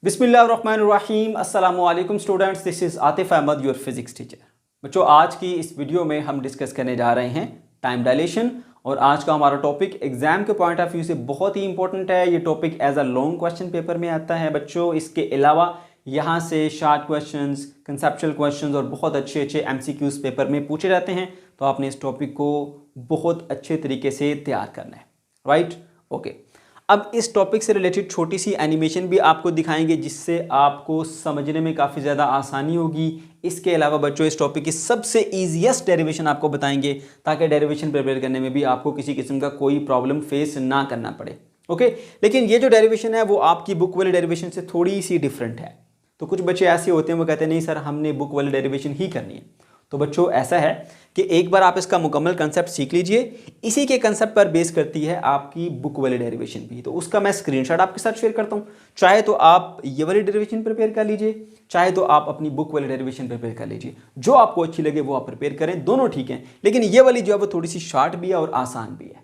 बिस्मिल्लाहिर्रहमानिर्रहीम अस्सलामु अलैकुम students, this is Atif Ahmad your physics teacher. बच्चों, आज की इस वीडियो में हम डिस्कस करने जा रहे हैं टाइम डायलेशन। और आज का हमारा टॉपिक एग्जाम के पॉइंट ऑफ व्यू से बहुत ही इंपॉर्टेंट है। ये topic as a long question paper में आता है बच्चों। इसके अलावा यहाँ से शार्ट क्वेश्चंस, कंसेप्चुअल क्वेश्चंस और बहुत अच्छे अच्छे एमसीक्यूज पेपर में पूछे जाते हैं। तो आपने इस टॉपिक को बहुत अच्छे तरीके से तैयार करना है, राइट? ओके, अब इस टॉपिक से रिलेटेड छोटी सी एनिमेशन भी आपको दिखाएंगे जिससे आपको समझने में काफ़ी ज़्यादा आसानी होगी। इसके अलावा बच्चों, इस टॉपिक की सबसे ईजीएस्ट डेरिवेशन आपको बताएंगे ताकि डेरिवेशन प्रिपेयर करने में भी आपको किसी किस्म का कोई प्रॉब्लम फेस ना करना पड़े। ओके, लेकिन ये जो डेरिवेशन है वो आपकी बुक वाली डेरिवेशन से थोड़ी सी डिफरेंट है। तो कुछ बच्चे ऐसे होते हैं वो कहते हैं नहीं सर, हमने बुक वाली डेरिवेशन ही करनी है। तो बच्चों, ऐसा है कि एक बार आप इसका मुकम्मल कंसेप्ट सीख लीजिए। इसी के कंसेप्ट पर बेस करती है आपकी बुक वाली डेरिवेशन भी। तो उसका मैं स्क्रीनशॉट आपके साथ शेयर करता हूँ। चाहे तो आप ये वाली डेरिवेशन प्रिपेयर कर लीजिए, चाहे तो आप अपनी बुक वाली डेरिवेशन प्रिपेयर कर लीजिए। जो आपको अच्छी लगे वो आप प्रिपेयर करें, दोनों ठीक है। लेकिन ये वाली जो है वो थोड़ी सी शॉर्ट भी है और आसान भी है।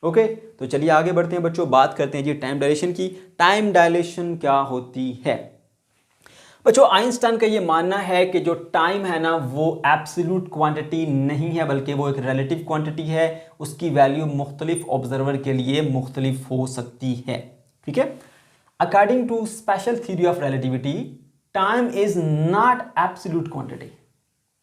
ओके, तो चलिए आगे बढ़ते हैं बच्चों। बात करते हैं जी टाइम डायलेशन की। टाइम डायलेशन क्या होती है बच्चों? आइंस्टाइन का ये मानना है कि जो टाइम है ना वो एब्सोल्यूट क्वांटिटी नहीं है, बल्कि वो एक रिलेटिव क्वांटिटी है। उसकी वैल्यू मुख्तलिफ ऑब्जर्वर के लिए मुख्तलिफ हो सकती है। ठीक है, according to special theory of relativity, time is not absolute quantity.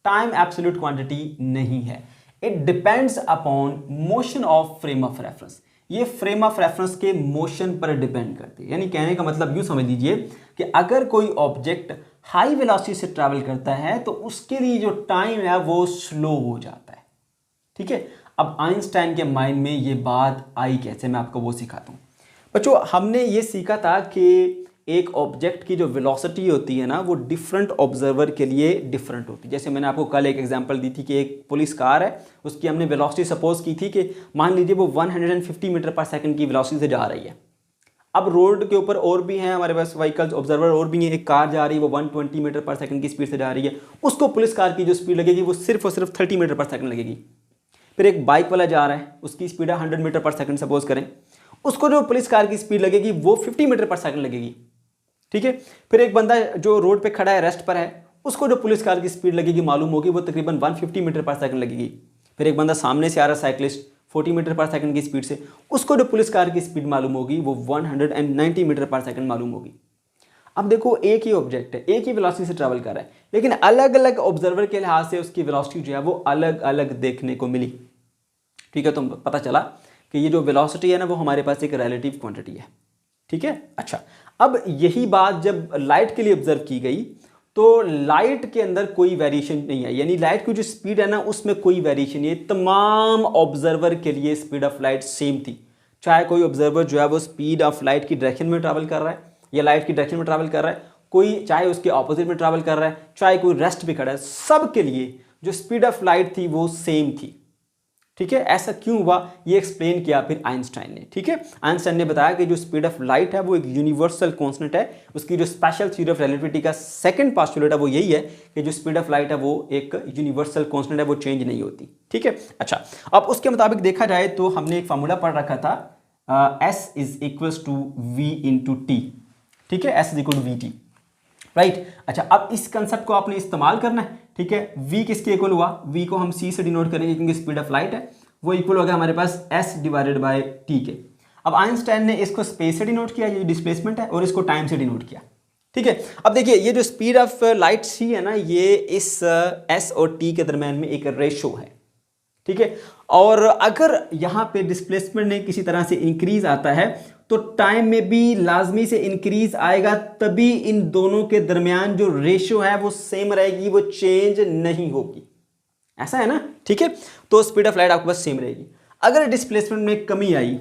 Time absolute quantity नहीं है। It depends upon motion of frame of reference. ये फ्रेम ऑफ रेफरेंस के मोशन पर डिपेंड करती है। यानी कहने का मतलब यूं समझ लीजिए कि अगर कोई ऑब्जेक्ट हाई वेलोसिटी से ट्रैवल करता है तो उसके लिए जो टाइम है वो स्लो हो जाता है। ठीक है, अब आइंस्टाइन के माइंड में ये बात आई कैसे, मैं आपको वो सिखाता हूं। बच्चों, हमने ये सीखा था कि एक ऑब्जेक्ट की जो वेलोसिटी होती है ना वो डिफरेंट ऑब्जर्वर के लिए डिफरेंट होती है। जैसे मैंने आपको कल एक एग्जांपल दी थी कि एक पुलिस कार है, उसकी हमने वेलोसिटी सपोज की थी कि मान लीजिए वो 150 मीटर पर सेकंड की वेलोसिटी से जा रही है। अब रोड के ऊपर और भी हैं हमारे पास व्हीकल्स, ऑब्जर्वर और भी हैं। एक कार जा रही है वो 120 मीटर पर सेकंड की स्पीड से जा रही है, उसको पुलिस कार की जो स्पीड लगेगी वो सिर्फ और सिर्फ 30 मीटर पर सेकंड लगेगी। फिर एक बाइक वाला जा रहा है, उसकी स्पीड है 100 मीटर पर सेकंड सपोज करें, उसको जो पुलिस कार की स्पीड लगेगी वो 50 मीटर पर सेकंड लगेगी। ठीक है, फिर एक बंदा जो रोड पे खड़ा है, रेस्ट पर है, उसको जो पुलिस कार की स्पीड लगेगी मालूम होगी वो तकरीबन 150 मीटर पर सेकंड लगेगी। फिर एक बंदा सामने से आ रहा है साइकिलिस्ट 40 मीटर पर सेकंड की स्पीड से, उसको जो पुलिस कार की स्पीड मालूम होगी वो 190 मीटर पर सेकंड मालूम होगी। अब देखो, एक ही ऑब्जेक्ट है, एक ही वेलोसिटी से ट्रैवल कर रहा है, लेकिन अलग अलग ऑब्जर्वर के लिहाज से उसकी वेलोसिटी जो है वो अलग अलग देखने को मिली। ठीक है, तो पता चला कि ये जो वेलोसिटी है ना वो हमारे पास एक रिलेटिव क्वांटिटी है। ठीक है, अच्छा, अब यही बात जब लाइट के लिए ऑब्जर्व की गई तो लाइट के अंदर कोई वेरिएशन नहीं है। यानी लाइट की जो स्पीड है ना उसमें कोई वेरिएशन नहीं है। तमाम ऑब्जर्वर के लिए स्पीड ऑफ लाइट सेम थी। चाहे कोई ऑब्जर्वर जो है वो स्पीड ऑफ लाइट की डायरेक्शन में ट्रैवल कर रहा है या लाइट की डायरेक्शन में ट्रैवल कर रहा है, कोई चाहे उसके ऑपोजिट में ट्रैवल कर रहा है, चाहे कोई रेस्ट भी खड़ा है, सब के लिए जो स्पीड ऑफ लाइट थी वो सेम थी। ठीक है, ऐसा क्यों हुआ ये एक्सप्लेन किया फिर आइंस्टाइन ने। ठीक है, आइंस्टाइन ने बताया कि जो स्पीड ऑफ लाइट है वो एक यूनिवर्सल कांस्टेंट है। उसकी जो स्पेशल थ्योरी ऑफ रिलेटिविटी का सेकंड पोस्टुलेट है वो यही है कि जो स्पीड ऑफ लाइट है वो एक यूनिवर्सल कांस्टेंट है, वो चेंज नहीं होती। ठीक है, अच्छा, अब उसके मुताबिक देखा जाए तो हमने एक फार्मूला पढ़ रखा था, s is equals to v into t. ठीक है, s is equal to we t, right? अच्छा, अब इस कंसेप्ट को आपने इस्तेमाल करना है। ठीक है, v किसके इक्वल हुआ? v को हम c से डिनोट करेंगे क्योंकि स्पीड ऑफ लाइट है, वो इक्वल हो गया हमारे पास s डिवाइडेड बाय t के। अब आइंस्टाइन ने इसको स्पेस से डिनोट किया, ये डिस्प्लेसमेंट है, और इसको टाइम से डिनोट किया। ठीक है, अब देखिए ये जो स्पीड ऑफ लाइट c है ना, ये इस s और t के दरम्यान में एक रेशो है। ठीक है, और अगर यहाँ पे डिस्प्लेसमेंट ने किसी तरह से इंक्रीज आता है तो टाइम में भी लाजमी से इंक्रीज आएगा, तभी इन दोनों के दरमियान जो रेशियो है वो सेम रहेगी, वो चेंज नहीं होगी। ऐसा है ना? ठीक है, तो स्पीड ऑफ लाइट आपके पास सेम रहेगी। अगर डिस्प्लेसमेंट में कमी आई,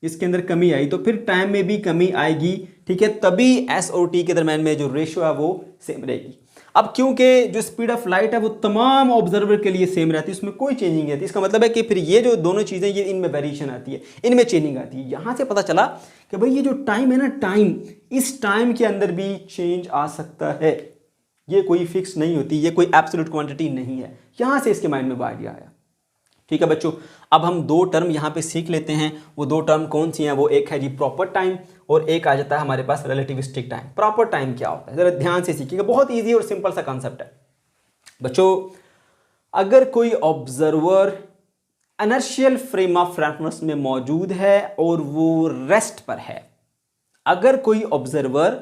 इसके अंदर कमी आई, तो फिर टाइम में भी कमी आएगी। ठीक है, तभी एस और टी के दरमियान में जो रेशियो है वो सेम रहेगी। अब क्योंकि जो स्पीड ऑफ लाइट है वो तमाम ऑब्जर्वर के लिए सेम रहती है, उसमें कोई चेंजिंग नहीं आती, इसका मतलब है कि फिर ये जो दोनों चीज़ें ये इनमें वेरिएशन आती है, इनमें चेंजिंग आती है। यहाँ से पता चला कि भाई ये जो टाइम है ना, टाइम, इस टाइम के अंदर भी चेंज आ सकता है, ये कोई फिक्स नहीं होती, ये कोई एब्सोल्यूट क्वांटिटी नहीं है। यहाँ से इसके माइंड में वो आइडिया आया। ठीक है बच्चों, अब हम दो टर्म यहाँ पे सीख लेते हैं। वो दो टर्म कौन सी हैं? वो एक है जी प्रॉपर टाइम और एक आ जाता है हमारे पास रिलेटिविस्टिक टाइम। प्रॉपर टाइम क्या होता है जरा ध्यान से सीखिएगा, बहुत ईजी और सिंपल सा कॉन्सेप्ट है बच्चों। अगर कोई observer inertial frame of reference में मौजूद है और वो रेस्ट पर है, अगर कोई observer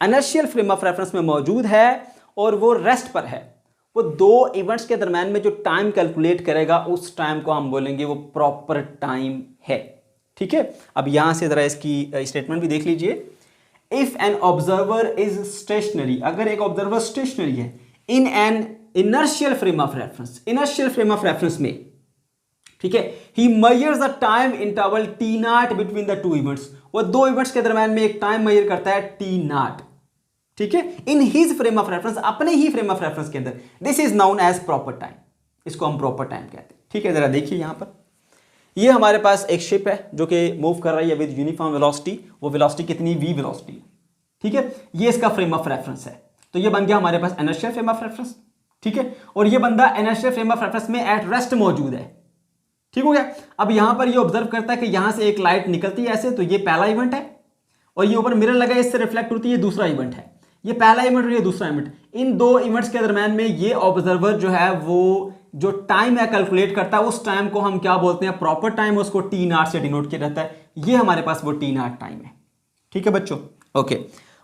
inertial frame of reference में मौजूद है और वो रेस्ट पर है, वो दो इवेंट्स के दरम्यान में जो टाइम कैलकुलेट करेगा उस टाइम को हम बोलेंगे वो प्रॉपर टाइम है। ठीक है, अब यहां से जरा इसकी स्टेटमेंट भी देख लीजिए। If an observer is stationary, अगर एक ऑब्जर्वर स्टेशनरी है in an inertial frame of reference, inertial frame of reference में, ठीक है, he measures the time interval T naught between the two events, वो दो इवेंट्स के दरम्यान में एक टाइम मेजर करता है टी नॉट, ठीक है, in his frame of reference, अपने ही फ्रेम ऑफ रेफरेंस के अंदर। This is known as proper time, इसको हम प्रॉपर टाइम कहते हैं। ठीक है, जरा देखिए यहां पर ये हमारे पास एक शिप है जो कि मूव कर रही है विद यूनिफॉर्म वेलोसिटी। वो वेलोसिटी कितनी? v वेलोसिटी, ठीक है, ये इसका फ्रेम ऑफ रेफरेंस है। तो ये बन गया हमारे पास इनर्शियल फ्रेम ऑफ रेफरेंस, ठीक है, और ये बंदा इनर्शियल फ्रेम ऑफ रेफरेंस में एट रेस्ट मौजूद है। ठीक हो गया। अब यहां पर ये ऑब्जर्व करता है कि यहां से एक लाइट निकलती है ऐसे, तो ये पहला इवेंट है, और ये ऊपर मिरर लगा है इससे रिफ्लेक्ट होती है, ये दूसरा इवेंट है। ये पहला इवेंट और ये दूसरा इवेंट, इन दो इवेंट्स के दरम्यान में ये ऑब्जर्वर जो है वो जो टाइम है कैलकुलेट करता है, उस टाइम को हम क्या बोलते हैं? Proper time. उसको टी नॉट से डिनोट किया जाता है। ये हमारे पास वो टी नॉट टाइम है। ठीक है बच्चों, ओके।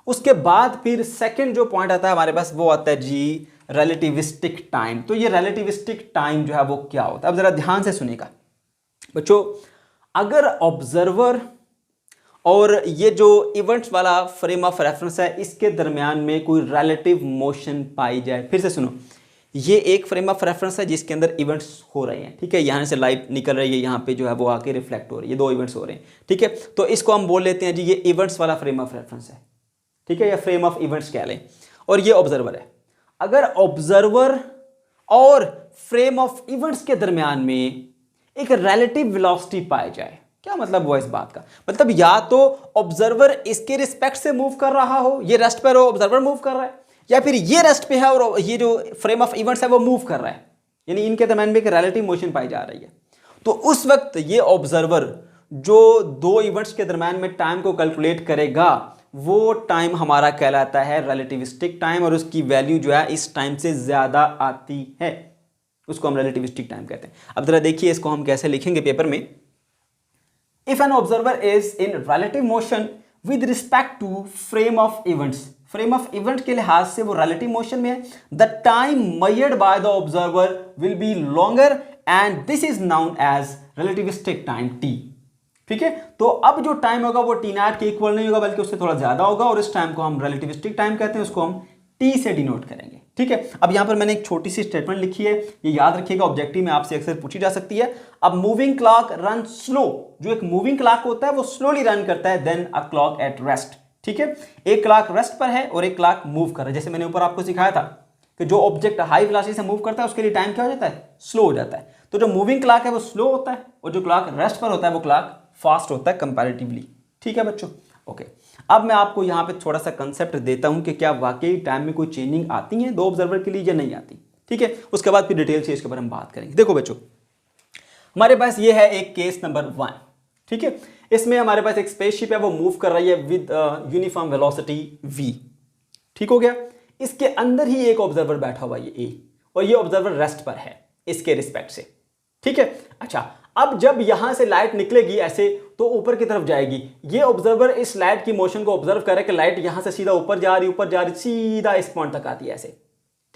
उसके बाद फिर सेकंड जो पॉइंट आता है हमारे पास वो आता है जी रिलेटिविस्टिक टाइम। तो ये रिलेटिविस्टिक टाइम जो है वो क्या होता है? अब जरा ध्यान से सुनिएगा बच्चों, अगर ऑब्जर्वर और ये जो इवेंट्स वाला फ्रेम ऑफ रेफरेंस है इसके दरमियान में कोई रिलेटिव मोशन पाई जाए, फिर से सुनो, ये एक फ्रेम ऑफ रेफरेंस है जिसके अंदर इवेंट्स हो रहे हैं, ठीक है, यहाँ से लाइट निकल रही है, यहाँ पे जो है वो आके रिफ्लेक्ट हो रही है, दो इवेंट्स हो रहे हैं, ठीक है, तो इसको हम बोल लेते हैं जी ये इवेंट्स वाला फ्रेम ऑफ रेफरेंस है, ठीक है, या फ्रेम ऑफ इवेंट्स कह लें, और ये ऑब्जर्वर है। अगर ऑब्जर्वर और फ्रेम ऑफ इवेंट्स के दरमियान में एक रिलेटिव वेलोसिटी पाई जाए, क्या मतलब हुआ इस बात का? मतलब या तो ऑब्जर्वर इसके रिस्पेक्ट से मूव कर रहा हो, ये रेस्ट पर हो, ऑब्जर्वर मूव कर रहा है, या फिर ये रेस्ट पे है और ये जो फ्रेम ऑफ इवेंट्स है वो मूव कर रहा है, यानी इनके दरमियान में एक रिलेटिव मोशन पाई जा रही है। तो उस वक्त ये ऑब्जर्वर जो दो इवेंट्स के दरमियान में टाइम को कैलकुलेट करेगा वो टाइम हमारा कहलाता है रिलेटिविस्टिक टाइम, और उसकी वैल्यू जो है इस टाइम से ज्यादा आती है, उसको हम रिलेटिविस्टिक टाइम कहते हैं। अब जरा देखिए इसको हम कैसे लिखेंगे पेपर में। If an observer is in relative motion with respect to frame of events, frame of event के लिहाज से वो रिलेटिव मोशन में है, the time measured by the observer will be longer and this is known as relativistic time t. ठीक है, तो अब जो टाइम होगा वो टी नॉट के इक्वल नहीं होगा बल्कि उससे थोड़ा ज्यादा होगा, और इस टाइम को हम रिलेटिविस्टिक टाइम कहते हैं, उसको हम टी से डिनोट करेंगे। ठीक है, अब यहां पर मैंने एक छोटी सी स्टेटमेंट लिखी है, ये याद रखिएगा, ऑब्जेक्टिव में आपसे अक्सर पूछी जा सकती है। अब मूविंग क्लॉक रन स्लो, जो एक मूविंग क्लॉक होता है वो स्लोली रन करता है than a clock at rest. ठीक है, एक क्लॉक रेस्ट पर है और एक क्लॉक मूव कर रहा है। जैसे मैंने ऊपर आपको सिखाया था कि जो ऑब्जेक्ट हाई वेलोसिटी से मूव करता है उसके लिए टाइम क्या हो जाता है? स्लो हो जाता है। तो जो मूविंग क्लॉक है वो स्लो होता है और जो क्लॉक रेस्ट पर होता है वो क्लॉक फास्ट होता है कंपैरेटिवली। ठीक है बच्चों, ओके। अब मैं आपको यहाँ पे थोड़ा सा कंसेप्ट देता हूं कि क्या वाकई टाइम में कोई चेंजिंग आती है दो ऑब्जर्वर के लिए या नहीं आती। ठीक है, उसके बाद फिर डिटेल से इसके बारे में बात करेंगे। देखो बच्चों, हमारे पास ये है एक केस नंबर 1। ठीक है, इसमें हमारे पास एक स्पेसशिप है वो मूव कर रही है विद यूनिफॉर्म वेलोसिटी v। ठीक हो गया, इसके अंदर ही एक ऑब्जर्वर बैठा हुआ है ए, और ये ऑब्जर्वर रेस्ट पर है इसके रिस्पेक्ट से। ठीक है, अच्छा, अब जब यहां से लाइट निकलेगी ऐसे तो ऊपर की तरफ जाएगी। ये ऑब्जर्वर इस लाइट की मोशन को ऑब्जर्व करे कि लाइट यहां से सीधा ऊपर जा रही सीधा इस पॉइंट तक आती है ऐसे।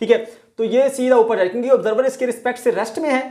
ठीक है, तो ये सीधा ऊपर जाएगी क्योंकि ऑब्जर्वर इसके रिस्पेक्ट से रेस्ट में है,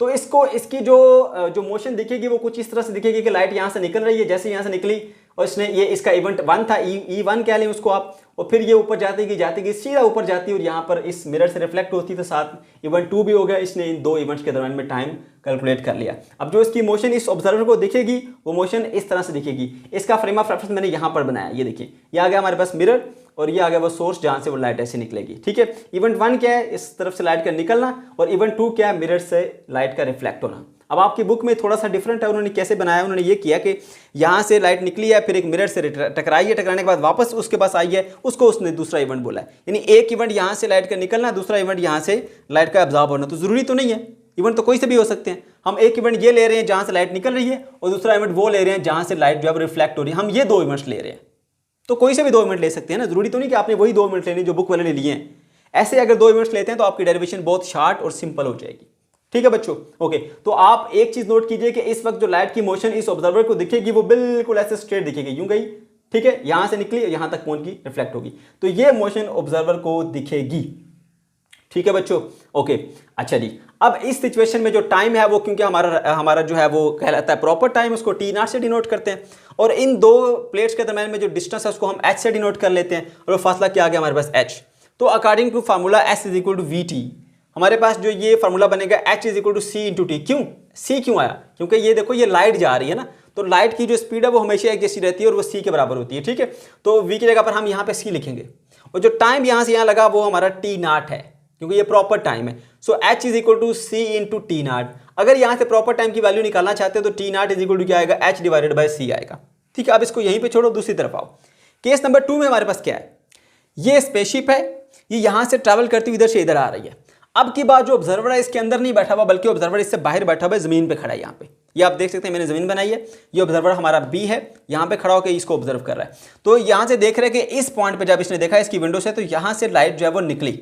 तो इसको इसकी जो मोशन दिखेगी वो कुछ इस तरह से दिखेगी कि लाइट यहां से निकल रही है, जैसे यहां से निकली और इसने ये इसका इवेंट 1 था, E1 कह लें उसको आप, और फिर ये ऊपर जाती गई सीधा ऊपर जाती और यहाँ पर इस मिरर से रिफ्लेक्ट होती, तो साथ इवेंट 2 भी हो गया। इसने इन दो इवेंट्स के दरम्यान में टाइम कैलकुलेट कर लिया। अब जो इसकी मोशन इस ऑब्जर्वर को दिखेगी वो मोशन इस तरह से दिखेगी। इसका फ्रेम ऑफ रेफरेंस मैंने यहाँ पर बनाया, ये देखिए, ये आ गया हमारे पास मिरर और ये आ गया वो सोर्स जहां से वो लाइट ऐसे निकलेगी। ठीक है, इवेंट 1 क्या है? इस तरफ से लाइट का निकलना, और इवेंट 2 क्या है? मिरर से लाइट का रिफ्लेक्ट होना। अब आपकी बुक में थोड़ा सा डिफरेंट है, उन्होंने कैसे बनाया, उन्होंने ये किया कि यहाँ से लाइट निकली है, फिर एक मिरर से टकराई है, टकराने के बाद वापस उसके पास आई है, उसको उसने दूसरा इवेंट बोला है। यानी एक इवेंट यहाँ से लाइट का निकलना, दूसरा इवेंट यहाँ से लाइट का एब्जॉर्ब होना। तो जरूरी तो नहीं है इवेंट तो कोई से भी हो सकते हैं। हम एक इवेंट ये ले रहे हैं जहां से लाइट निकल रही है और दूसरा इवेंट वो ले रहे हैं जहां से लाइट जो है रिफ्लेक्ट हो रही है। हम ये 2 इवेंट्स ले रहे हैं, तो कोई से भी 2 इवेंट ले सकते हैं ना, जरूरी तो नहीं कि आपने वही 2 इवेंट लेने जो बुक वाले ने लिए हैं। ऐसे अगर 2 इवेंट्स लेते हैं तो आपकी डेरिवेशन बहुत शार्ट और सिंपल हो जाएगी। ठीक है बच्चों, ओके। तो आप एक चीज नोट कीजिए कि इस वक्त जो लाइट की मोशन इस ऑब्जर्वर को दिखेगी वो बिल्कुल ऐसे स्ट्रेट दिखेगी, यूं गई, ठीक है, यहां से निकली यहां तक पहुंच गई, रिफ्लेक्ट होगी, तो ये मोशन ऑब्जर्वर को दिखेगी। ठीक है बच्चों, ओके। अच्छा जी, अब इस सिचुएशन में जो टाइम है वो क्योंकि हमारा जो है वो कहलाता है प्रॉपर टाइम, उसको टी नॉट से डिनोट करते हैं, और इन 2 प्लेट्स के दरम्यान में जो डिस्टेंस है उसको हम एच से डिनोट कर लेते हैं, और वो फासला क्या आ गया हमारे पास एच। तो according to formula s is equal to we t, हमारे पास जो ये फार्मूला बनेगा h is equal to C into t. क्यों सी क्यों आया? क्योंकि ये देखो ये लाइट जा रही है ना, तो लाइट की जो स्पीड है वो हमेशा एक जैसी रहती है और वो सी के बराबर होती है। ठीक है, तो वी की जगह पर हम यहाँ पे सी लिखेंगे, और जो टाइम यहाँ से यहाँ लगा वो हमारा टी नॉट है, क्योंकि ये प्रॉपर टाइम है। So h is equal to C into t naught. अगर यहाँ से प्रॉपर टाइम की वैल्यू निकालना चाहते हो तो t naught is equal to क्या आएगा, एच डिवाइडेड बाय सी आएगा। ठीक है, अब इसको यहीं पे छोड़ो, दूसरी तरफ आओ। केस नंबर 2 में हमारे पास क्या है, ये स्पेसशिप है, ये यहां से ट्रैवल करती हुई इधर से इधर आ रही है। अब की बात जो ऑब्जर्वर है इसके अंदर नहीं बैठा हुआ, बल्कि ऑब्जर्वर इससे बाहर बैठा हुआ है, जमीन पे खड़ा है। यहाँ पे ये आप देख सकते हैं, मैंने जमीन बनाई है, ये ऑब्जर्वर हमारा बी है, यहाँ पे खड़ा होकर इसको ऑब्जर्व कर रहा है। तो यहां से देख रहे हैं कि इस पॉइंट पे जब इसने देखा इसकी विंडो से, तो यहां से लाइट जो है वो निकली।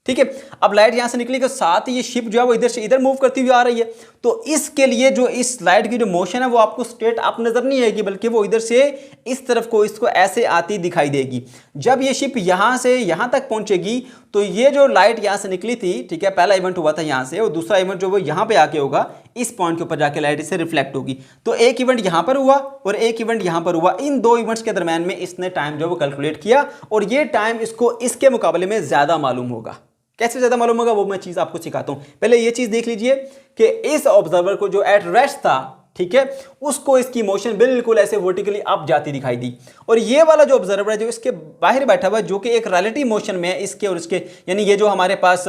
ठीक है, अब लाइट यहां से निकली के साथ ही ये शिप जो है वो इधर से इधर मूव करती हुई आ रही है। तो इसके लिए जो इस लाइट की जो मोशन है वो आपको स्ट्रेट अप नजर नहीं आएगी, बल्कि वो इधर से इस तरफ को इसको ऐसे आती दिखाई देगी। जब ये शिप यहां से यहां तक पहुंचेगी तो ये जो लाइट यहां से निकली थी, ठीक है, पहला इवेंट हुआ था यहां से, और दूसरा इवेंट जो वो यहां पे आके होगा, इस पॉइंट के ऊपर जाके लाइट इससे रिफ्लेक्ट होगी। तो एक इवेंट यहां पर हुआ और एक इवेंट यहां पर हुआ, इन 2 इवेंट्स के दरम्यान में इसने टाइम जो वो कैलकुलेट किया, और ये टाइम इसको इसके मुकाबले में ज्यादा मालूम होगा। कैसे ज्यादा मालूम होगा वो मैं चीज आपको सिखाता हूं। पहले ये चीज देख लीजिए कि इस ऑब्जर्वर को जो एट रेस्ट था, ठीक है, उसको इसकी मोशन बिल्कुल ऐसे वर्टिकली अप जाती दिखाई दी, और ये वाला जो ऑब्जर्वर है जो इसके बाहर बैठा हुआ है, जो कि एक रिलेटिव मोशन में है इसके और इसके, यानी ये जो हमारे पास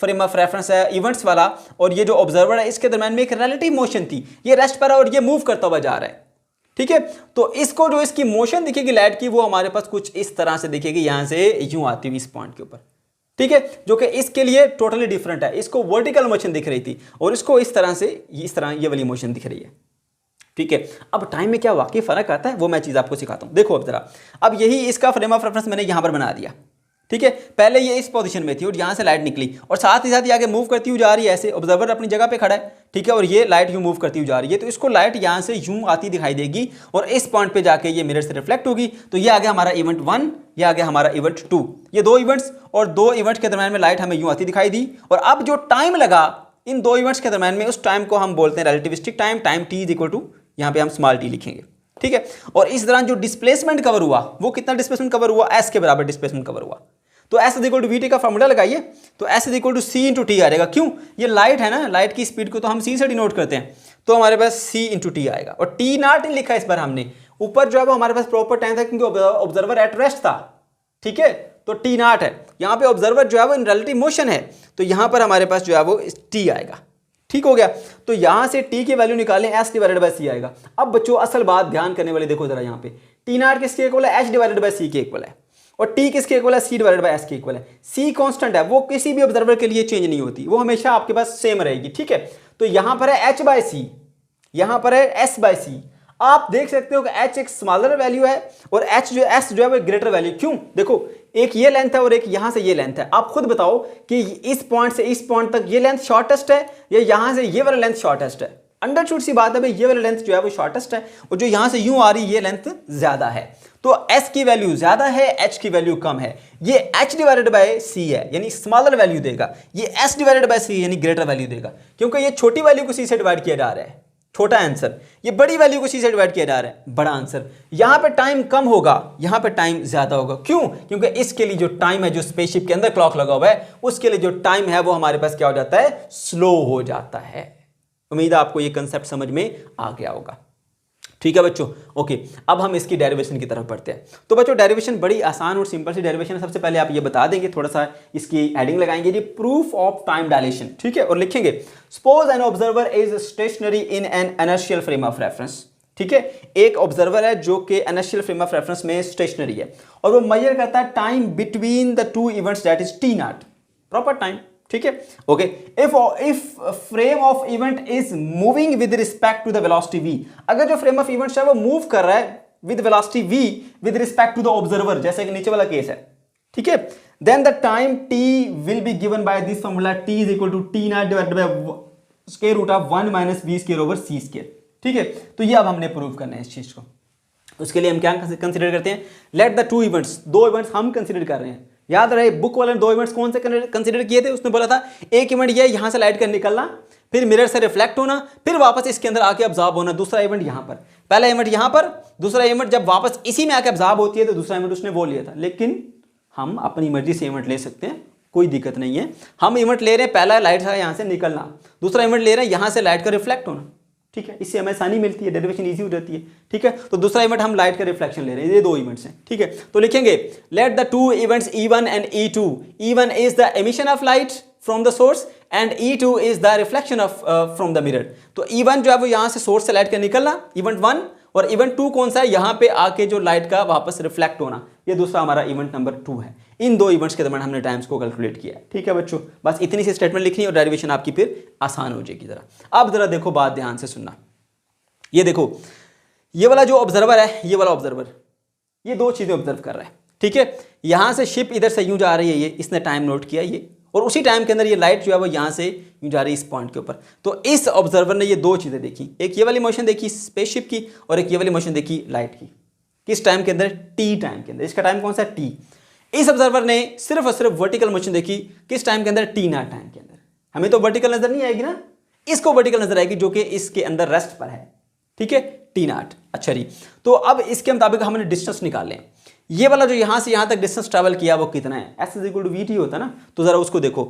फ्रेम ऑफ रेफरेंस है इवेंट्स वाला, और ये जो ऑब्जर्वर है इसके दरम्यान में एक रिलेटिव मोशन थी, ये रेस्ट पर है और ये मूव करता हुआ जा रहा है। ठीक है, तो इसको जो इसकी मोशन दिखेगी लाइट की, वो हमारे पास कुछ इस तरह से दिखेगी, यहां से यूं आती हुई इस पॉइंट के ऊपर। ठीक है, जो कि इसके लिए टोटली डिफरेंट है, इसको वर्टिकल मोशन दिख रही थी और इसको इस तरह से इस तरह ये वाली मोशन दिख रही है। ठीक है, अब टाइम में क्या वाकई फर्क आता है वो मैं चीज आपको सिखाता हूं। देखो अब जरा, अब यही इसका फ्रेम ऑफ रेफरेंस मैंने यहां पर बना दिया। ठीक है, पहले ये इस पोजीशन में थी और यहां से लाइट निकली और साथ ही साथ ये आगे मूव करती हुई जा रही है, ऐसे ऑब्जर्वर अपनी जगह पे खड़ा है। ठीक है, और ये लाइट यूं मूव करती हुई जा रही है, तो इसको लाइट यहां से यूं आती दिखाई देगी और इस पॉइंट पे जाके ये मिरर से रिफ्लेक्ट होगी। तो ये आ गया हमारा इवेंट 1, ये आ गया हमारा इवेंट 2। ये 2 इवेंट्स और 2 इवेंट्स के दरम्यान में लाइट हमें यूं आती दिखाई दी, और अब जो टाइम लगा इन 2 इवेंट्स के दरम्यान में, उस टाइम को हम बोलते हैं relativistic time. Time t is equal to, यहाँ पे हम स्मॉल टी लिखेंगे। ठीक है, और इस दौरान जो डिस्प्लेसमेंट कवर हुआ वो कितना डिस्प्लेसमेंट कवर हुआ, एस के बराबर डिस्प्लेसमेंट कवर हुआ। तो S is equal to we T का फॉर्मूला लगाइए, तो S is equal to C into T आ जाएगा। क्यों, ये लाइट है ना, लाइट की स्पीड को तो हम सी से डिनोट करते हैं, तो हमारे पास सी इंटू टी आएगा। और टी नॉट नहीं लिखा इस बार हमने, ऊपर जो है वो हमारे पास प्रॉपर टाइम था क्योंकि ऑब्जर्वर एट रेस्ट था। ठीक है, तो टी नॉट है, यहाँ पे ऑब्जर्वर जो है वो इन रिलेटिव मोशन है, तो यहाँ पर हमारे पास जो है वो टी आएगा। ठीक हो गया, तो यहां से टी की वैल्यू निकालें, एस डिवाइडेड बाय सी आएगा। अब बच्चों असल बात ध्यान करने वाले देखो जरा, यहाँ पे टी नॉट किसके इक्वल है, एच डिवाइडेड बाय सी के इक्वल है, और टी किसके इक्वल है, सी डिवाइडेड बाय एस के इक्वल है। सी कांस्टेंट है, वो किसी भी ऑब्जर्वर के लिए चेंज नहीं होती, वो हमेशा आपके पास सेम रहेगी। ठीक है, तो यहां पर है एच बाय सी, यहां पर है एस बाय सी। आप देख सकते हो कि एच एक स्मॉलर वैल्यू है और एच जो एस जो है वो ग्रेटर वैल्यू। क्यों, देखो एक ये लेंथ है और एक यहां से ये लेंथ है, आप खुद बताओ कि इस पॉइंट से इस पॉइंट तक ये लेंथ शॉर्टेस्ट है या यहां से ये वाला लेंथ शॉर्टेस्ट है। अंडरस्टूड सी बात है भाई, ये वाला लेंथ जो है वो शॉर्टेस्ट है और जो यहां से यूं आ रही है ये लेंथ ज्यादा है। तो एस की वैल्यू ज्यादा है, एच की वैल्यू कम है। ये एच डिवाइडेड बाय सी है यानी स्मॉलर वैल्यू देगा, ये एस डिवाइडेड बाय सी यानी ग्रेटर वैल्यू देगा, क्योंकि ये छोटी वैल्यू को सी से डिवाइड किया जा रहा है, छोटा आंसर, ये बड़ी वैल्यू को सी से डिवाइड किया जा रहा है, बड़ा आंसर। यहां पे टाइम कम होगा, यहां पे टाइम ज्यादा होगा। क्यों, क्योंकि इसके लिए जो टाइम है, जो स्पेसशिप के अंदर क्लॉक लगा हुआ है, उसके लिए जो टाइम है वो हमारे पास क्या हो जाता है, स्लो हो जाता है। उम्मीद है आपको ये कंसेप्ट समझ में आ गया होगा। ठीक है बच्चों, ओके, अब हम इसकी डेरिवेशन की तरफ बढ़ते हैं। तो बच्चों डेरिवेशन बड़ी आसान और सिंपल सी डेरिवेशन है। सबसे पहले आप ये बता देंगे, थोड़ा सा इसकी हेडिंग लगाएंगे जी, प्रूफ ऑफ टाइम डायलेशन। ठीक है, और लिखेंगे suppose an observer is stationary in an inertial frame of reference. ठीक है, एक ऑब्जर्वर है जो कि इनर्शियल फ्रेम ऑफ रेफरेंस में स्टेशनरी है और वो मेजर करता है time between the two events that is t naught, proper time. ठीक है, okay. If frame of event is moving with respect to the velocity v, अगर जो फ्रेम ऑफ इवेंट है वो मूव कर रहा है with velocity v with respect to the observer, जैसे कि नीचे वाला केस है, ठीक है, then the time t will be given by this formula, t is equal to t naught divided by square root of 1 minus v square over c square, ठीक है। तो ये अब हमने प्रूव करना है इस चीज को। उसके लिए हम क्या कंसीडर करते हैं, लेट द टू इवेंट्स, दो इवेंट्स हम कंसीडर कर रहे हैं। याद रहे बुक वाले दो इवेंट्स कौन से कंसीडर किए थे, उसने बोला था एक इवेंट ये यहां से लाइट का निकलना, फिर मिरर से रिफ्लेक्ट होना, फिर वापस इसके अंदर आके अब्जॉर्ब होना। दूसरा इवेंट यहां पर, पहला इवेंट यहां पर, दूसरा इवेंट जब वापस इसी में आके अब्जॉर्ब होती है तो दूसरा इवेंट उसने वो लिया था। लेकिन हम अपनी मर्जी से इवेंट ले सकते हैं, कोई दिक्कत नहीं है। हम इवेंट ले रहे हैं, पहला लाइट का यहां से निकलना, दूसरा इवेंट ले रहे हैं यहां से लाइट का रिफ्लेक्ट होना, ठीक है। इससे हमें आसानी मिलती है, डेरिवेशन इजी हो जाती है, ठीक है। तो दूसरा इवेंट हम लाइट का रिफ्लेक्शन ले रहे हैं, ये दो इवेंट्स हैं, ठीक है। तो लिखेंगे let the two events E1 and E2, E1 is the emission of light from the source and E2 is the reflection of from the mirror. तो E1 जो है वो यहां से सोर्स से लाइट का निकलना, इवेंट 1, और इवेंट 2 कौन सा है, यहां पे आके जो लाइट का वापस रिफ्लेक्ट होना, ये दूसरा हमारा इवेंट नंबर 2 है। इन दो इवेंट्स के दरम्यान हमने टाइम्स को कैलकुलेट किया, ठीक है बच्चों। बस इतनी सी स्टेटमेंट लिखनी और डेरिवेशन आपकी फिर आसान हो जाएगी। जरा अब जरा देखो, बात ध्यान से सुनना। ये देखो, ये वाला जो ऑब्जर्वर है, ये वाला ऑब्जर्वर, ये दो चीजें ऑब्जर्व कर रहा है, ठीक है। यहां से शिप इधर से यूं जा रही है, ये इसने टाइम नोट किया ये, और उसी टाइम के अंदर ये लाइट जो है वो यहां से यूं जा रही है इस पॉइंट के ऊपर। तो इस ऑब्जर्वर ने ये दो चीजें देखी, एक ये वाली मोशन देखी स्पेसशिप की, और एक ये वाली मोशन देखी लाइट की। किस टाइम के अंदर, टी टाइम के अंदर। इसका टाइम कौन सा, टी। इस ऑब्जर्वर ने सिर्फ और सिर्फ वर्टिकल मोशन देखी, किस टाइम के अंदर, टी नॉट टाइम के अंदर। हमें तो वर्टिकल नजर नहीं आएगी ना, इसको वर्टिकल नजर आएगी जो कि इसके अंदर रेस्ट पर है, ठीक है, टी नॉट। अच्छा जी, तो अब इसके मुताबिक हमने डिस्टेंस निकाल लें। ये वाला जो यहां से यहां तक डिस्टेंस ट्रैवल किया वो कितना है, s is equal to we t होता है ना। तो जरा उसको देखो,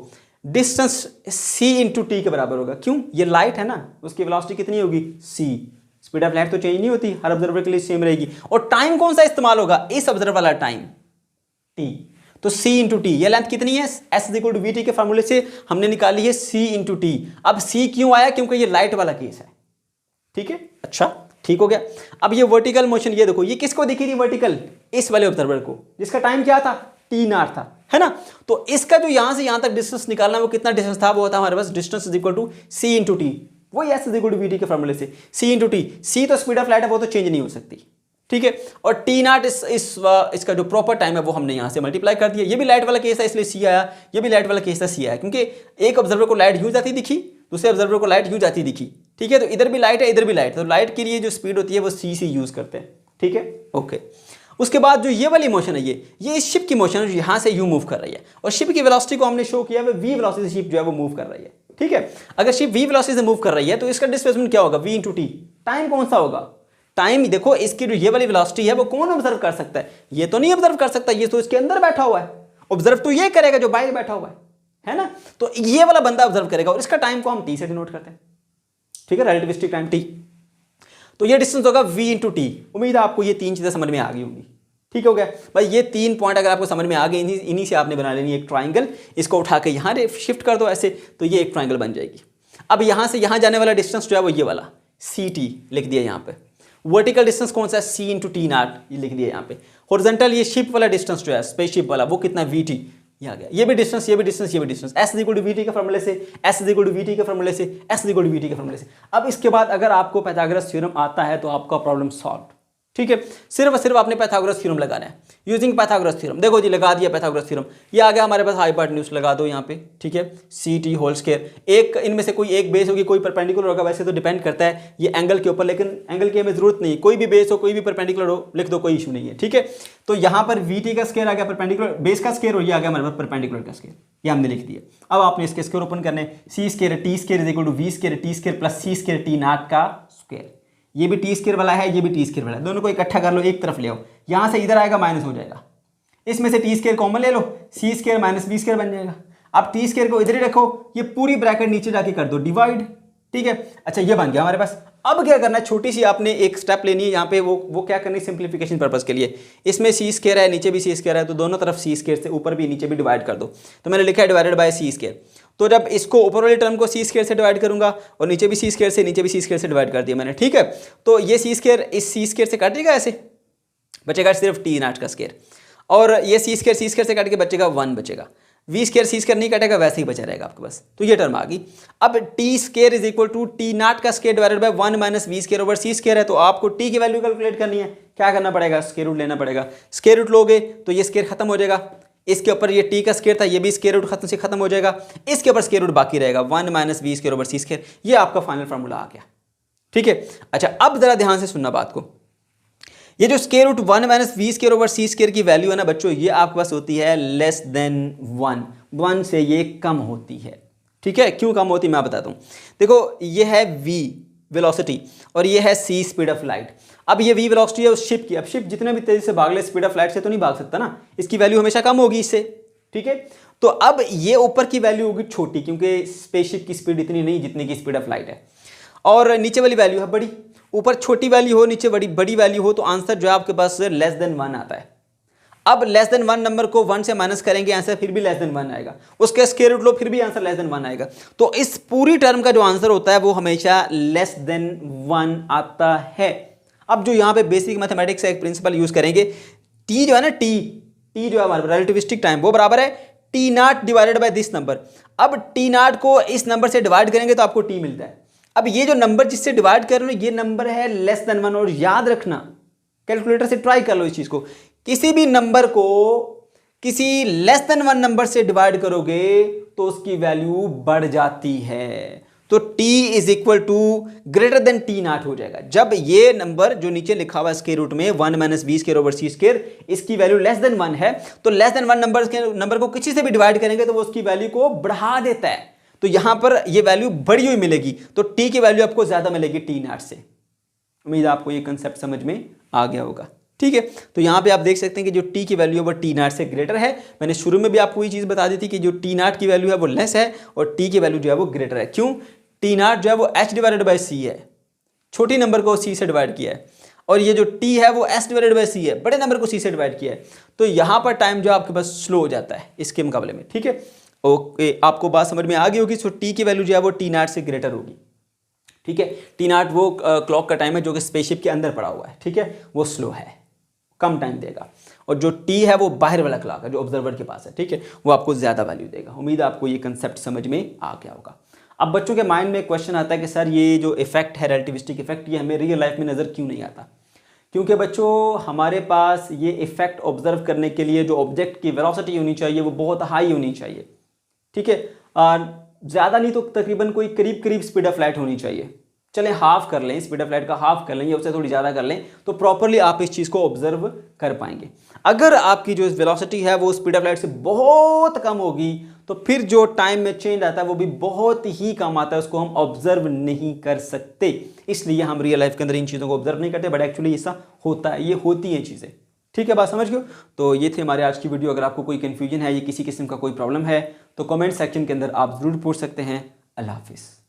डिस्टेंस c इंटू टी के बराबर होगा। क्यों, ये लाइट है ना, उसकी वेलोसिटी कितनी होगी, c। स्पीड ऑफ लाइट तो चेंज नहीं होती, हर ऑब्जर्वर के लिए सेम रहेगी। और टाइम कौन सा इस्तेमाल होगा, इस ऑब्जर्वर वाला टाइम, t। तो c इंटू टी, ये लेंथ कितनी है, s is equal to we T के फार्मूले से हमने निकाली है c इंटू टी। अब c क्यों आया, क्योंकि ये लाइट वाला केस है, ठीक है। अच्छा, ठीक हो गया। अब ये वर्टिकल मोशन, ये देखो, ये किसको दिखी थी वर्टिकल, इस वाले ऑब्जर्वर को, जिसका टाइम क्या था, टी नॉट था, है ना। तो इसका जो यहां से यहां तक डिस्टेंस निकालना, वो कितना डिस्टेंस था, वो था हमारे पास distance is equal to C into T. वही S is equal to we T के फॉर्मूले से, सी इंटू टी। सी तो स्पीड ऑफ लाइट है, वो तो चेंज नहीं हो सकती, ठीक है। और टी नॉट इसका जो प्रॉपर टाइम है वो हमने यहां से मल्टीप्लाई कर दिया। ये भी लाइट वाला केस है इसलिए सी आया, ये भी लाइट वाला केस है सी आया, क्योंकि एक ऑब्जर्वर को लाइट यूं जाती दिखी, दूसरे ऑब्जर्वर को लाइट यूं जाती दिखी, ठीक है। तो इधर भी लाइट है, इधर भी लाइट, तो लाइट के लिए जो स्पीड होती है वो सी यूज करते हैं, ठीक है, ओके। उसके बाद जो ये वाली मोशन है, ये इस शिप की मोशन है जो यहां से यू मूव कर रही है, और शिप की वेलोसिटी को हमने शो किया है, वी वेलोसिटी से शिप जो है वो मूव कर रही है, ठीक है। अगर शिप वी वेलोसिटी से मूव कर रही है तो इसका डिस्प्लेसमेंट क्या होगा, वी इंटू टी। टाइम कौन सा होगा, टाइम देखो, इसकी जो ये वाली वेलोसिटी है वो कौन ऑब्जर्व कर सकता है, ये तो नहीं ऑब्जर्व कर सकता, ये तो इसके अंदर बैठा हुआ है। ऑब्जर्व तो ये करेगा जो बाहर बैठा हुआ है ना। तो ये वाला बंदा ऑब्जर्व करेगा, और इसका टाइम को हम टी से डिनोट करते हैं, ठीक है, रिलेटिविस्टिक टाइम टी। तो ये डिस्टेंस होगा v इंटू टी। उम्मीद है आपको ये तीन चीजें समझ में आ गई होंगी, ठीक हो गया भाई। ये 3 पॉइंट अगर आपको समझ में आ गए, इन्हीं से आपने बना लेनी एक ट्राइंगल। इसको उठा के यहाँ शिफ्ट कर दो ऐसे, तो ये एक ट्राइंगल बन जाएगी। अब यहाँ से यहाँ जाने वाला डिस्टेंस जो है वो ये वाला सी टी लिख दिया यहाँ पे। वर्टिकल डिस्टेंस कौन सा है, सी इंटू टी नॉट, ये लिख दिया यहाँ पे। हॉरिजॉन्टल ये शिप वाला डिस्टेंस जो है, स्पेसशिप वाला, वो कितना वी टी, ये आ गया। ये भी डिस्टेंस, ये भी डिस्टेंस, ये भी distance. S is equal to we T के फॉर्मूले से, s is equal to we T के फॉर्मूले से, s is equal to we T के फॉर्मूले से। अब इसके बाद अगर आपको पाइथागोरस थ्योरम आता है तो आपका प्रॉब्लम सॉल्व, ठीक है। सिर्फ और सिर्फ आपने पाइथागोरस थ्योरम लगाना है, यूजिंग पाइथागोरस थ्योरम। देखो जी, लगा दिया पाइथागोरस थ्योरम, ये आ गया हमारे पास हाइपोटेन्यूज, लगा दो यहाँ पे, ठीक है, सी टी होल स्क्वायर। एक इनमें से कोई एक बेस होगी, कोई परपेंडिकुलर होगा, वैसे तो डिपेंड करता है ये एंगल के ऊपर, लेकिन एंगल की हमें जरूरत नहीं, कोई भी बेस हो, कोई भी परपेंडिकुलर हो, लिख दो, कोई इशू नहीं है, ठीक है। तो यहाँ पर वी टी का स्क्वायर आ गया परपेंडिकुलर बेस का स्क्वायर, और ये आ गया हमारे पास परपेंडिकुलर का स्क्वायर, ये हमने लिख दिया। अब आपने इसके स्क्वायर ओपन करने, C square T square is equal to V square T square plus C square T naught का स्क्वायर। ये भी टी स्क्वायर वाला है, ये भी टी स्क्वायर वाला है, दोनों को इकट्ठा कर लो, एक तरफ ले आओ, यहां से इधर आएगा माइनस हो जाएगा, इसमें से टी स्क्वायर कॉमन ले लो, सी स्क्वायर माइनस बी स्क्वायर बन जाएगा। अब टी स्क्वायर को इधर ही रखो, ये पूरी ब्रैकेट नीचे जाके कर दो डिवाइड, ठीक है। अच्छा, ये बन गया हमारे पास। अब क्या करना है, छोटी सी आपने एक स्टेप लेनी है यहाँ पे, वो क्या करनी है, सिंप्लीफिकेशन पर्पस के लिए। इसमें सी स्क्वायर है, नीचे भी सी स्क्वायर है, तो दोनों तरफ सी स्क्वायर से ऊपर भी नीचे भी डिवाइड कर दो। तो मैंने लिखा है डिवाइडेड बाय सी स्क्वायर। तो जब इसको ऊपर वाली टर्म को सी स्क्वायर से डिवाइड करूंगा, और नीचे भी सी स्क्वायर से, नीचे भी सी स्क्वायर से डिवाइड कर दिया मैंने, ठीक है। तो ये सी स्क्वायर इस सी स्क्वायर से काटेगा, ऐसे बचेगा सिर्फ टी नॉट का स्क्वायर, और ये सी स्क्वायर से काट के बचेगा 1 बचेगा। वी स्केयर सी स्केयर नहीं कटेगा, वैसे ही बचा रहेगा आपके पास। तो ये टर्म आ गई। अब T square is equal to T naught का square divided by 1 minus we square over C square है। तो आपको टी की वैल्यू कैलकुलेट करनी है, क्या करना पड़ेगा, स्केयर रूट लेना पड़ेगा। स्केयर रूट लोगे तो ये स्केयर खत्म हो जाएगा, इसके ऊपर ये टी का स्केयर था, ये भी स्केयर रूट खत्म से खत्म हो जाएगा, इसके ऊपर स्केयर रूट बाकी रहेगा 1 minus we square over C square. ये आपका फाइनल फार्मूला आ गया, ठीक है। अच्छा, अब जरा ध्यान से सुनना बात को। ये जो square root 1 minus we square over C square की वैल्यू है ना बच्चों, ये आपके पास होती है लेस देन 1 से ये कम होती है, ठीक है। क्यों कम होती है मैं बताता हूं। देखो, ये है v वेलोसिटी और ये है c स्पीड ऑफ लाइट। अब ये v वेलोसिटी है उस शिप की। अब शिप जितने भी तेजी से भाग ले, स्पीड ऑफ लाइट से तो नहीं भाग सकता ना, इसकी वैल्यू हमेशा कम होगी इससे, ठीक है। तो अब ये ऊपर की वैल्यू होगी छोटी, क्योंकि स्पेसशिप की स्पीड इतनी नहीं जितनी की स्पीड ऑफ लाइट है, और नीचे वाली वैल्यू है बड़ी। ऊपर छोटी वैल्यू हो, नीचे बड़ी वैल्यू हो, तो आंसर जो है आपके पास लेस देन 1 आता है। अब लेस देन 1 नंबर को 1 से माइनस करेंगे, आंसर फिर भी लेस देन 1 आएगा। उसके स्क्वायर रूट लो, फिर भी आंसर लेस देन 1 आएगा। तो इस पूरी टर्म का जो आंसर होता है वो हमेशा लेस देन 1 आता है। अब जो यहाँ पे बेसिक मैथमेटिक्स का एक प्रिंसिपल यूज करेंगे, टी जो है ना, टी जो है हमारे रिलेटिविस्टिक टाइम, वो बराबर है T not divided by this number. अब टी नॉट को इस नंबर से डिवाइड करेंगे तो आपको टी मिलता है। अब ये जो नंबर जिससे डिवाइड कर रहे हो ये नंबर है लेस देन 1, और याद रखना, कैलकुलेटर से ट्राई कर लो इस चीज को, किसी भी नंबर को किसी लेस देन 1 नंबर से डिवाइड करोगे तो उसकी वैल्यू बढ़ जाती है। तो t is equal to greater than t naught हो जाएगा जब ये नंबर जो नीचे लिखा हुआ है स्क्वायर रूट में 1 minus v square over c square, इसकी वैल्यू लेस देन 1 है। तो लेस देन 1 नंबर को किसी से भी डिवाइड करेंगे तो वो उसकी वैल्यू को बढ़ा देता है। तो यहां पर ये वैल्यू बढ़ी हुई मिलेगी, तो t की वैल्यू आपको ज्यादा मिलेगी टी नॉट से। उम्मीद आपको ये कंसेप्ट समझ में आ गया होगा, ठीक है। तो यहां पे आप देख सकते हैं कि जो t की वैल्यू है वो टी नॉट से ग्रेटर है। मैंने शुरू में भी आपको ये चीज बता दी थी कि जो टी नॉट की वैल्यू है वो लेस है और t की वैल्यू जो है वो ग्रेटर है। क्यों? टी नॉट जो है वो h डिवाइडेड बाय c है, छोटी नंबर को c से डिवाइड किया है, और ये जो t है वो s डिवाइडेड बाय c है, बड़े नंबर को c से डिवाइड किया है। तो यहां पर टाइम जो आपके पास स्लो हो जाता है इसके मुकाबले में, ठीक है। ओके, आपको बात समझ में आ गई होगी। सो टी की वैल्यू जो है वो टी नॉट से ग्रेटर होगी, ठीक है। टी नॉट वो क्लॉक का टाइम है जो कि स्पेसशिप के अंदर पड़ा हुआ है, ठीक है, वो स्लो है, कम टाइम देगा। और जो टी है वो बाहर वाला क्लॉक है जो ऑब्जर्वर के पास है, ठीक है, वो आपको ज्यादा वैल्यू देगा। उम्मीद है आपको ये कंसेप्ट समझ में आ गया होगा। अब बच्चों के माइंड में एक क्वेश्चन आता है कि सर ये जो इफेक्ट है रिलेटिविस्टिक इफेक्ट, ये हमें रियल लाइफ में नजर क्यों नहीं आता? क्योंकि बच्चों हमारे पास ये इफेक्ट ऑब्जर्व करने के लिए जो ऑब्जेक्ट की वेलोसिटी होनी चाहिए वो बहुत हाई होनी चाहिए, ठीक है। ज़्यादा नहीं तो तकरीबन कोई करीब स्पीड ऑफ लाइट होनी चाहिए। चलें हाफ कर लें, स्पीड ऑफ लाइट का हाफ कर लें या उससे थोड़ी ज़्यादा कर लें, तो प्रॉपरली आप इस चीज़ को ऑब्जर्व कर पाएंगे। अगर आपकी जो वेलोसिटी है वो स्पीड ऑफ लाइट से बहुत कम होगी तो फिर जो टाइम में चेंज आता है वो भी बहुत ही कम आता है, उसको हम ऑब्जर्व नहीं कर सकते। इसलिए हम रियल लाइफ के अंदर इन चीज़ों को ऑब्जर्व नहीं करते, बट एक्चुअली ऐसा होता है, ये होती हैं चीज़ें, ठीक है। बात समझ गए? तो ये थे हमारे आज की वीडियो। अगर आपको कोई कन्फ्यूजन है, ये किसी किस्म का कोई प्रॉब्लम है तो कमेंट सेक्शन के अंदर आप ज़रूर पूछ सकते हैं। अल्लाह हाफिज़।